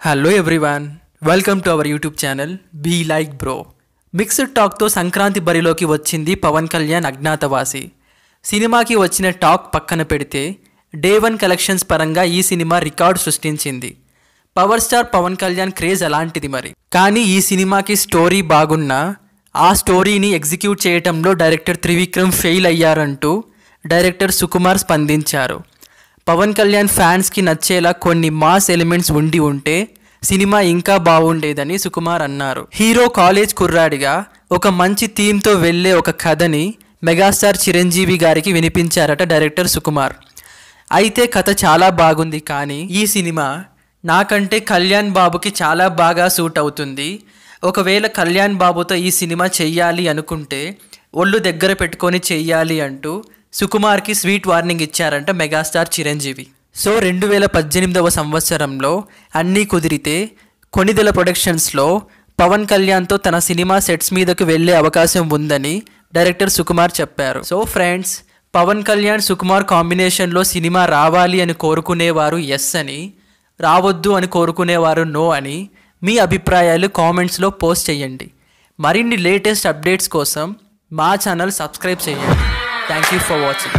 Hello everyone, welcome to our YouTube channel be like bro. Mixed టాక్తో సంక్రాంతి బరిలోకి వచ్చింది పవన్ కళ్యాణ్ అజ్ఞాతవాసి. సినిమాకి వచ్చిన టాక్ పక్కన పెడితే డే 1 కలెక్షన్స్ పరంగా ఈ సినిమా రికార్డు సృష్టించింది. Power star Pawan Kalyan craze అలాంటిది మరి. కానీ ఈ సినిమాకి స్టోరీ బాగున్నా ఆ స్టోరీని ఎగ్జిక్యూట్ చేయటంలో డైరెక్టర్ త్రివిక్రమ్ ఫెయిల్ అయ్యారంటూ డైరెక్టర్ సుకుమార్ స్పందించారు. పవన్ కళ్యాణ్ ఫ్యాన్స్కి నచ్చేలా కొన్ని మాస్ ఎలిమెంట్స్ ఉంటే సినిమా ఇంకా బాగుండేదని సుకుమార్ అన్నారు. హీరో కాలేజ్ కుర్రాడిగా ఒక మంచి థీమ్తో వెళ్ళే ఒక కథని మెగాస్టార్ చిరంజీవి గారికి వినిపించారట డైరెక్టర్ సుకుమార్. అయితే కథ చాలా బాగుంది, కానీ ఈ సినిమా నాకంటే కళ్యాణ్ బాబుకి చాలా బాగా సూట్ అవుతుంది. ఒకవేళ కళ్యాణ్ బాబుతో ఈ సినిమా చెయ్యాలి అనుకుంటే ఒళ్ళు దగ్గర పెట్టుకొని చెయ్యాలి అంటూ సుకుమార్కి స్వీట్ వార్నింగ్ ఇచ్చారంట మెగాస్టార్ చిరంజీవి. సో 2018వ సంవత్సరంలో అన్నీ కుదిరితే కొణిదెల ప్రొడక్షన్స్లో పవన్ కళ్యాణ్తో తన సినిమా సెట్స్ మీదకు వెళ్ళే అవకాశం ఉందని డైరెక్టర్ సుకుమార్ చెప్పారు. సో ఫ్రెండ్స్, పవన్ కళ్యాణ్ సుకుమార్ కాంబినేషన్లో సినిమా రావాలి అని కోరుకునేవారు ఎస్ అని, రావద్దు అని కోరుకునేవారు నో అని మీ అభిప్రాయాలు కామెంట్స్లో పోస్ట్ చేయండి. మరిన్ని లేటెస్ట్ అప్డేట్స్ కోసం మా ఛానల్ సబ్స్క్రైబ్ చేయండి. Thank you for watching.